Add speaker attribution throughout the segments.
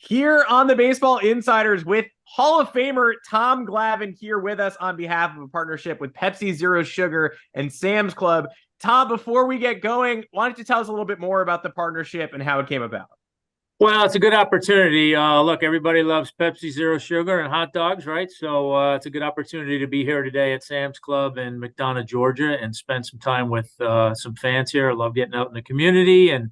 Speaker 1: Here on the Baseball Insiders with Hall of Famer Tom Glavine here with us on behalf of a partnership with Pepsi Zero Sugar and Sam's Club. Tom, before we get going, why don't you tell us a little bit more about the partnership and how it came about?
Speaker 2: Well, it's a good opportunity. Look, everybody loves Pepsi Zero Sugar and hot dogs, right? So it's a good opportunity to be here today at Sam's Club in McDonough, Georgia, and spend some time with some fans here. I love getting out in the community and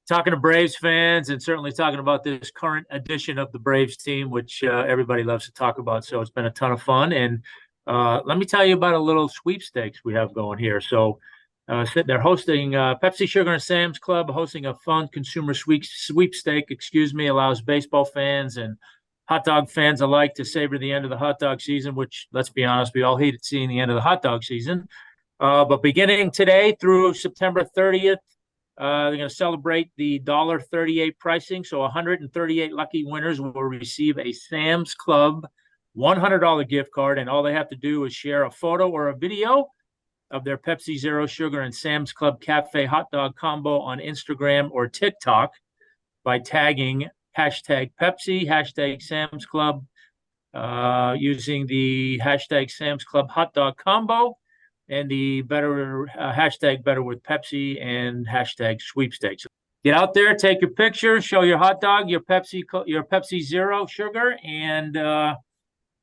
Speaker 2: talking to Braves fans, and certainly talking about this current edition of the Braves team, which everybody loves to talk about. So it's been a ton of fun. And let me tell you about a little sweepstakes we have going here. So they're hosting Pepsi Sugar and Sam's Club, hosting a fun consumer sweepstake, allows baseball fans and hot dog fans alike to savor the end of the hot dog season, which, let's be honest, we all hated seeing the end of the hot dog season. But beginning today through September 30th, they're going to celebrate the $1.38 pricing. So 138 lucky winners will receive a Sam's Club $100 gift card, and all they have to do is share a photo or a video of their Pepsi Zero Sugar and Sam's Club Cafe hot dog combo on Instagram or TikTok by tagging hashtag Pepsi, hashtag Sam's Club, using the hashtag Sam's Club hot dog combo and the hashtag better with Pepsi and hashtag sweepstakes. Get out there, take your picture, show your hot dog, your Pepsi Zero Sugar, and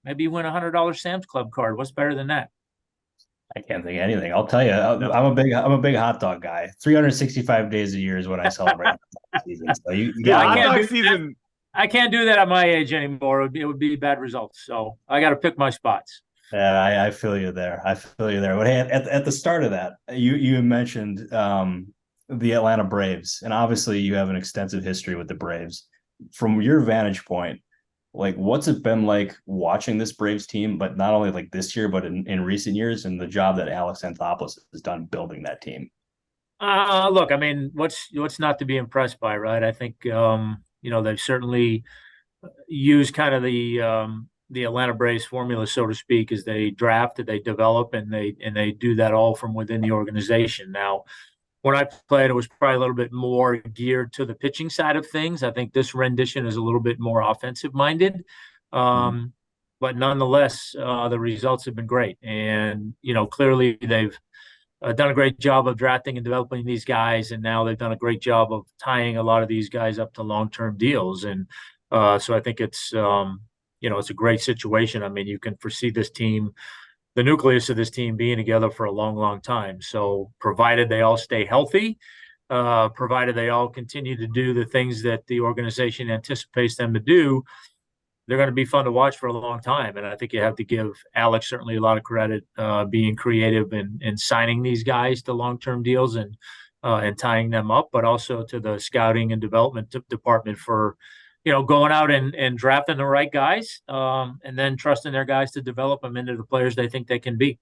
Speaker 2: maybe win $100 Sam's Club card. What's better than that?
Speaker 3: I can't think of anything. I'll tell you, I'm a big hot dog guy. 365 days a year is what I celebrate season. So
Speaker 1: hot dog season.
Speaker 2: I can't do that at my age anymore. It would be bad results. So I got to pick my spots.
Speaker 3: Yeah, I feel you there. But hey, at the start of that, you mentioned the Atlanta Braves, and obviously you have an extensive history with the Braves. From your vantage point, like, what's it been like watching this Braves team, but not only like this year, but in recent years, and the job that Alex Anthopoulos has done building that team?
Speaker 2: Look, I mean, what's not to be impressed by, right? I think they've certainly used kind of the Atlanta Braves formula, so to speak, is they draft, they develop, and they do that all from within the organization. Now, when I played, it was probably a little bit more geared to the pitching side of things. I think this rendition is a little bit more offensive minded. But nonetheless, the results have been great. And, clearly they've done a great job of drafting and developing these guys. And now they've done a great job of tying a lot of these guys up to long-term deals. And so I think it's a great situation. I mean, you can foresee this team, the nucleus of this team, being together for a long, long time. So provided they all stay healthy, provided they all continue to do the things that the organization anticipates them to do, they're going to be fun to watch for a long time. And I think you have to give Alex certainly a lot of credit, being creative and signing these guys to long-term deals and tying them up, but also to the scouting and development department for going out and drafting the right guys, and then trusting their guys to develop them into the players they think they can be.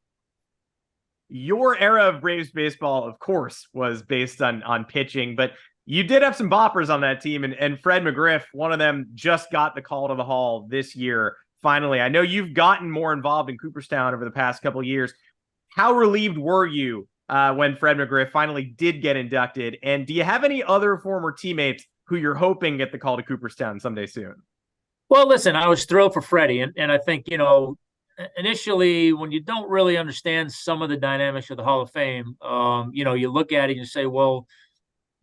Speaker 1: Your era of Braves baseball, of course, was based on pitching, but you did have some boppers on that team, and Fred McGriff, one of them, just got the call to the Hall this year. Finally, I know you've gotten more involved in Cooperstown over the past couple of years. How relieved were you when Fred McGriff finally did get inducted? And do you have any other former teammates who you're hoping get the call to Cooperstown someday soon?
Speaker 2: Well, listen, I was thrilled for Freddie. And I think, initially, when you don't really understand some of the dynamics of the Hall of Fame, you look at it and you say, well,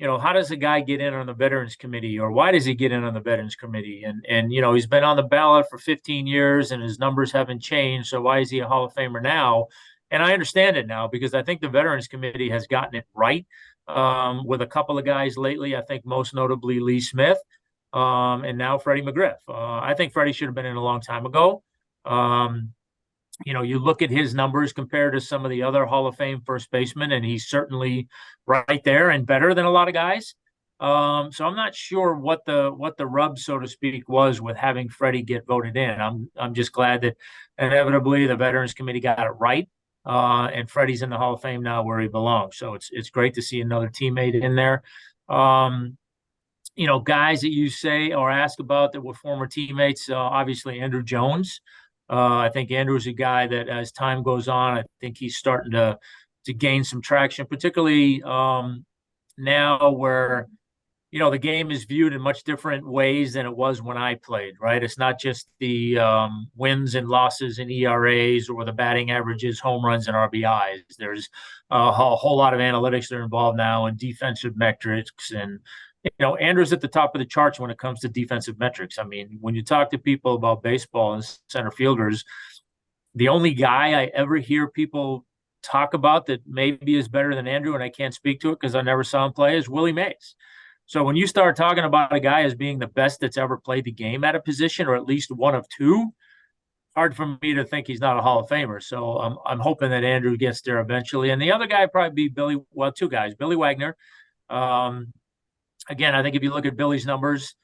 Speaker 2: how does a guy get in on the Veterans Committee, or why does he get in on the Veterans Committee? And he's been on the ballot for 15 years and his numbers haven't changed. So why is he a Hall of Famer now? And I understand it now, because I think the Veterans Committee has gotten it right. With a couple of guys lately, I think most notably Lee Smith, and now Freddie McGriff. I think Freddie should have been in a long time ago. You look at his numbers compared to some of the other Hall of Fame first basemen, and he's certainly right there and better than a lot of guys. So I'm not sure what the rub, so to speak, was with having Freddie get voted in. I'm just glad that inevitably the Veterans Committee got it right. And Freddie's in the Hall of Fame now where he belongs. So it's great to see another teammate in there. Guys that you say or ask about that were former teammates, obviously Andrew Jones. I think Andrew's a guy that, as time goes on, I think he's starting to gain some traction, particularly now where the game is viewed in much different ways than it was when I played, right? It's not just the wins and losses and ERAs or the batting averages, home runs and RBIs. There's a whole lot of analytics that are involved now and defensive metrics. And, Andrew's at the top of the charts when it comes to defensive metrics. I mean, when you talk to people about baseball and center fielders, the only guy I ever hear people talk about that maybe is better than Andrew, and I can't speak to it because I never saw him play, is Willie Mays. So when you start talking about a guy as being the best that's ever played the game at a position, or at least one of two, hard for me to think he's not a Hall of Famer. So I'm hoping that Andrew gets there eventually. And the other guy would probably be two guys, Billy Wagner. Again, I think if you look at Billy's numbers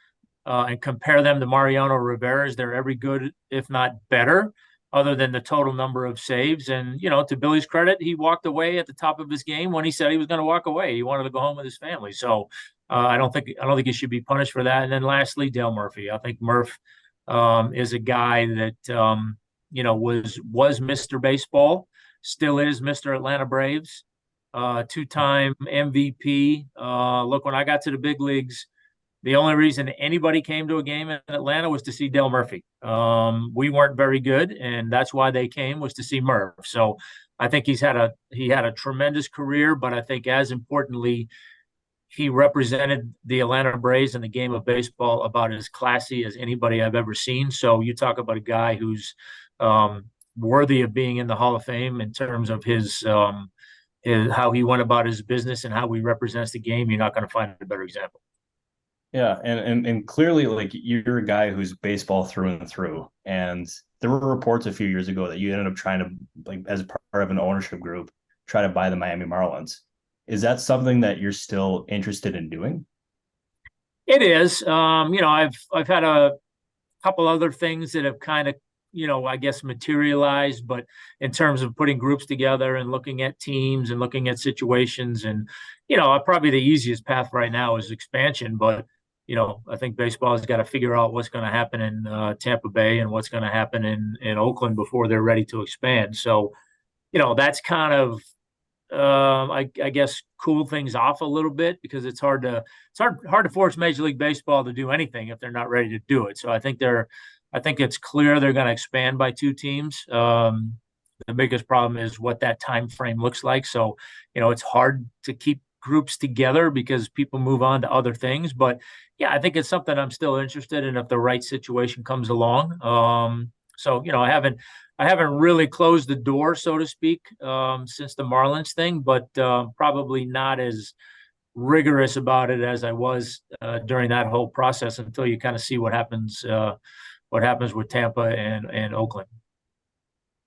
Speaker 2: and compare them to Mariano Rivera's, they're every good, if not better, other than the total number of saves. And, to Billy's credit, he walked away at the top of his game when he said he was going to walk away. He wanted to go home with his family. So I don't think he should be punished for that. And then lastly, Dale Murphy. I think Murph is a guy that was Mr. Baseball, still is Mr. Atlanta Braves, two-time MVP. Look, when I got to the big leagues, the only reason anybody came to a game in Atlanta was to see Dale Murphy. We weren't very good, and that's why they came, was to see Murph. So I think he had a tremendous career, but I think as importantly, he represented the Atlanta Braves in the game of baseball about as classy as anybody I've ever seen. So you talk about a guy who's worthy of being in the Hall of Fame in terms of his how he went about his business and how he represents the game. You're not going to find a better example.
Speaker 3: Yeah, and clearly, like, you're a guy who's baseball through and through. And there were reports a few years ago that you ended up trying to, like, as part of an ownership group, try to buy the Miami Marlins. Is that something that you're still interested in doing?
Speaker 2: It is. I've had a couple other things that have kind of, I guess materialized, but in terms of putting groups together and looking at teams and looking at situations, and probably the easiest path right now is expansion. But I think baseball has got to figure out what's going to happen in Tampa Bay and what's going to happen in Oakland before they're ready to expand. So that's kind of I guess cool things off a little bit, because it's hard to force Major League Baseball to do anything if they're not ready to do it. So I think it's clear they're going to expand by two teams. The biggest problem is what that time frame looks like. So it's hard to keep groups together because people move on to other things. But yeah, I think it's something I'm still interested in if the right situation comes along. So I haven't really closed the door, so to speak, since the Marlins thing, but probably not as rigorous about it as I was during that whole process until you kind of see what happens with Tampa and Oakland.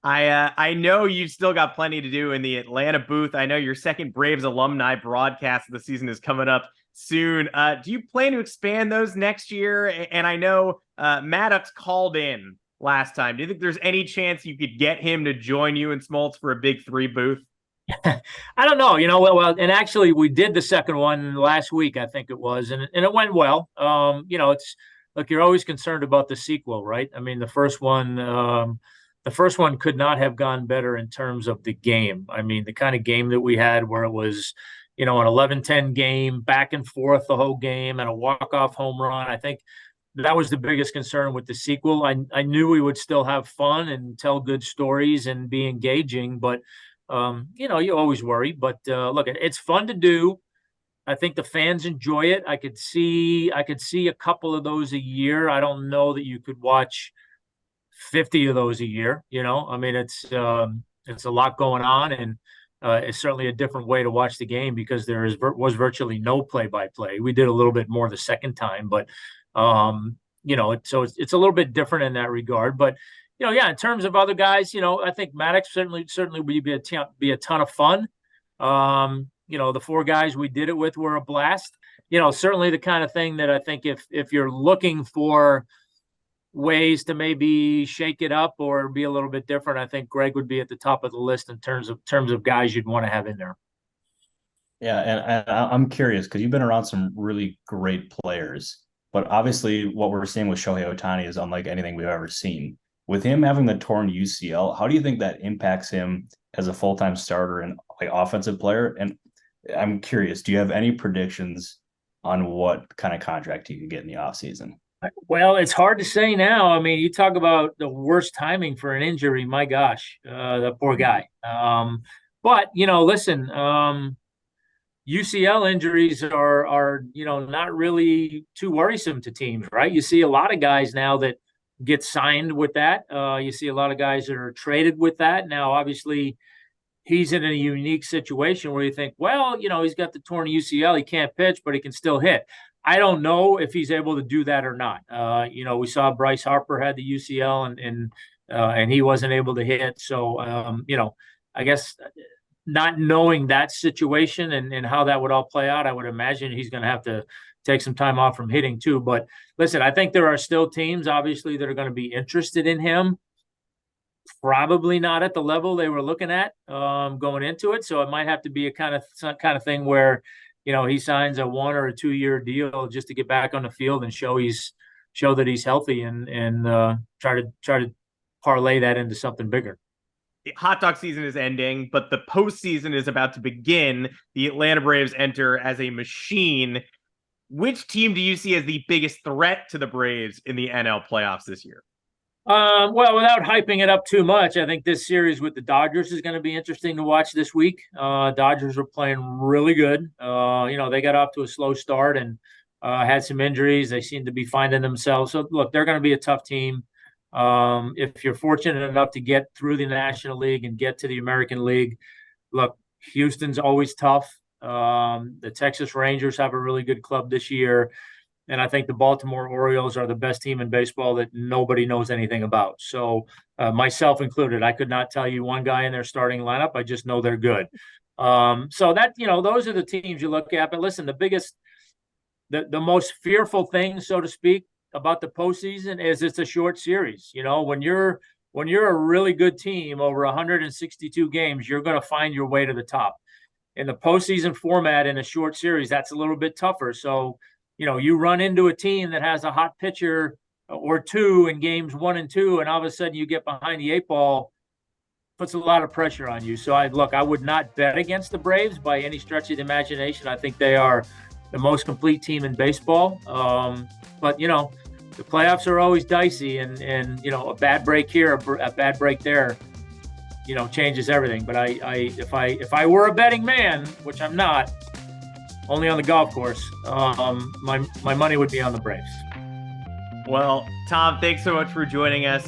Speaker 1: I know you've still got plenty to do in the Atlanta booth. I know your second Braves alumni broadcast of the season is coming up soon. Do you plan to expand those next year? And I know Maddox called in last time. Do you think there's any chance you could get him to join you and Smoltz for a big three booth?
Speaker 2: I don't know, well, and actually we did the second one last week, I think it was, and it went well. It's look, you're always concerned about the sequel, right? I mean, the first one could not have gone better in terms of the game. I mean, the kind of game that we had where it was, an 11-10 game, back and forth the whole game, and a walk-off home run. I think that was the biggest concern with the sequel. I knew we would still have fun and tell good stories and be engaging, but you always worry. But look, it's fun to do. I think the fans enjoy it. I could see a couple of those a year. I don't know that you could watch 50 of those a year. I mean, it's a lot going on, and it's certainly a different way to watch the game because was virtually no play-by-play. We did a little bit more the second time, but so it's a little bit different in that regard. But yeah, in terms of other guys, I think Maddox certainly would be a ton of fun. The four guys we did it with were a blast. Certainly the kind of thing that I think if you're looking for ways to maybe shake it up or be a little bit different, I think Greg would be at the top of the list in terms of guys you'd want to have in there.
Speaker 3: Yeah, and I'm curious because you've been around some really great players, but obviously what we're seeing with Shohei Ohtani is unlike anything we've ever seen. With him having the torn UCL, how do you think that impacts him as a full-time starter and like offensive player? And I'm curious, do you have any predictions on what kind of contract he could get in the offseason?
Speaker 2: Well, it's hard to say now. I mean, you talk about the worst timing for an injury. My gosh, the poor guy. But listen, UCL injuries are not really too worrisome to teams, right? You see a lot of guys now that get signed with that. You see a lot of guys that are traded with that. Now, obviously, he's in a unique situation where you think, well, he's got the torn UCL, he can't pitch, but he can still hit. I don't know if he's able to do that or not. We saw Bryce Harper had the UCL and he wasn't able to hit. So, I guess not knowing that situation and how that would all play out, I would imagine he's going to have to take some time off from hitting too. But listen, I think there are still teams, obviously, that are going to be interested in him. Probably not at the level they were looking at going into it. So it might have to be some kind of thing where, he signs a 1 or a 2 year deal just to get back on the field and show that he's healthy and try to parlay that into something bigger.
Speaker 1: Hot dog season is ending, but the postseason is about to begin. The Atlanta Braves enter as a machine. Which team do you see as the biggest threat to the Braves in the NL playoffs this year?
Speaker 2: Well, without hyping it up too much, I think this series with the Dodgers is going to be interesting to watch this week. Dodgers are playing really good. They got off to a slow start and had some injuries. They seem to be finding themselves. So, look, they're going to be a tough team. If you're fortunate enough to get through the National League and get to the American League, look, Houston's always tough. The Texas Rangers have a really good club this year. And I think the Baltimore Orioles are the best team in baseball that nobody knows anything about. So myself included, I could not tell you one guy in their starting lineup. I just know they're good. So that, those are the teams you look at. But listen, the most fearful thing, so to speak, about the postseason is it's a short series. When you're a really good team over 162 games, you're going to find your way to the top. In the postseason format in a short series, that's a little bit tougher. So, you run into a team that has a hot pitcher or two in games 1 and 2, and all of a sudden you get behind the 8 ball, puts a lot of pressure on you. So I would not bet against the Braves by any stretch of the imagination. I think they are the most complete team in baseball. But the playoffs are always dicey, and a bad break here, a bad break there, changes everything. But if I were a betting man, which I'm not, only on the golf course, my money would be on the Braves.
Speaker 1: Well, Tom, thanks so much for joining us.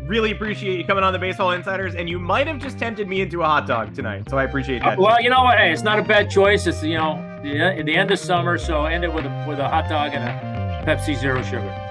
Speaker 1: Really appreciate you coming on the Baseball Insiders, and you might have just tempted me into a hot dog tonight, so I appreciate that.
Speaker 2: Well, you know what? Hey, it's not a bad choice. It's the end of summer, so end it with a hot dog and a Pepsi Zero Sugar.